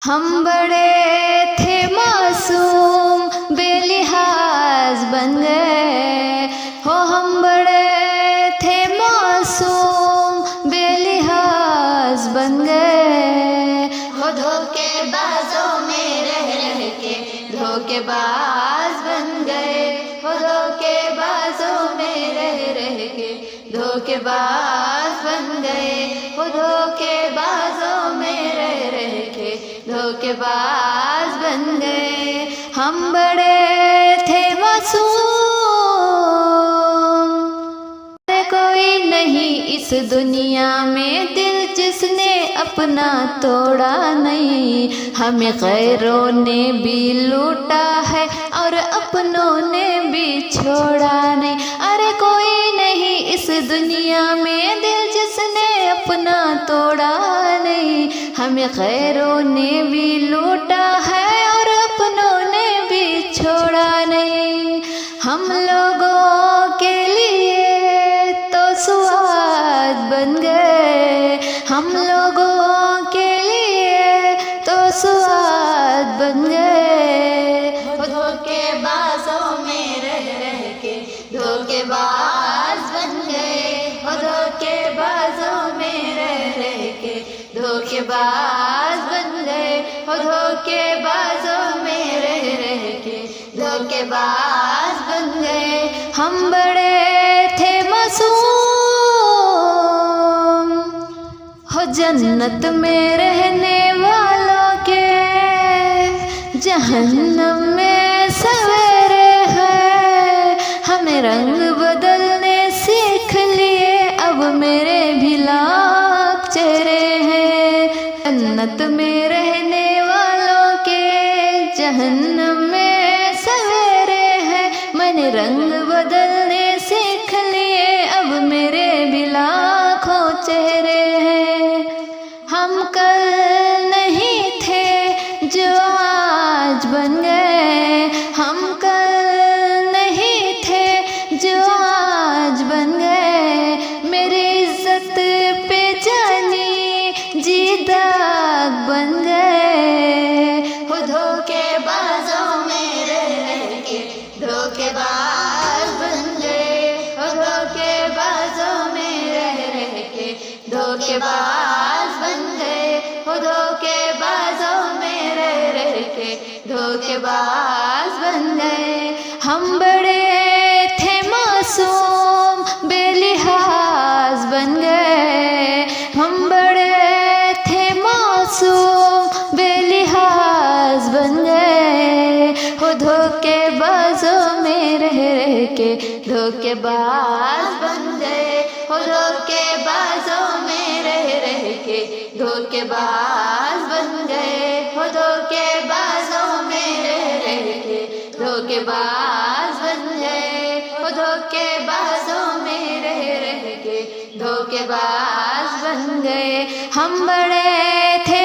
हम बड़े थे मासूम बेलिहाज बन गए हो। हम बड़े थे मासूम बेलिहाज बन गए हो। धोखेबाजों में रह रह के धोखेबाज बन गए हो। धोखेबाजों में रह रह के धोखेबाज बन गए हो। धोखेबाजों में रह रह के धोखेबाज बन गए। हम बड़े थे मासूम, कोई नहीं इस दुनिया में दिल जिसने अपना तोड़ा नहीं। हमें गैरों ने भी लूटा है और अपनों ने भी छोड़ा नहीं। अरे कोई नहीं इस दुनिया में दिल जिसने अपना तोड़ा नहीं। हमें गैरों ने भी लूटा है और अपनों ने भी छोड़ा नहीं। हम लोगों के लिए तो स्वाद बन गए, हम लोगों के लिए तो स्वाद बन गए हो। धोखेबाजों में रह रह के धोखेबाज बन गए हो। धोखेबाजों में रह रह के धोखेबाज बन गए हो। धोखेबाजों में रह रह के धोखेबाज बन गए। हम बड़े थे मासूम हो जन्नत में रहने वालों के जहन्नम में सवेरे है। हमें रंग बदलने सीख लिए अब मेरे भी लाख चेहरे हैं। जन्नत में रहने वालों के जहन्नम में सवेरे है। मैंने रंग बदलने सीख लिए अब मेरे भी लाखों चेहरे हैं। हम कल नहीं थे जो आज बन गए, हम कल नहीं थे जो आज बन गए। मेरी इज्जत पे जानी जी दाग बन गए हो। धोखेबाजों में रह रह के धोखेबाज बन गए हो। धोखेबाजों में रह रह के धोखेबाज बन गए हो। धोखेबाजों में रह रह के धोखेबाज बन गए। हम बड़े थे मासूम बेलिहाज बन गए। हम बड़े थे मासूम बेलिहाज बन गए हो। धोखेबाजों में रह रह के धोखेबाज बन गए हो। धोखेबाजों में रह रह के धोखेबाज बन गए हो। धोखेबाजों में रह रह के धोखेबाज बन गए हो। धोखेबाजों में रह रह के धोखेबाज बन गए। हम बड़े थे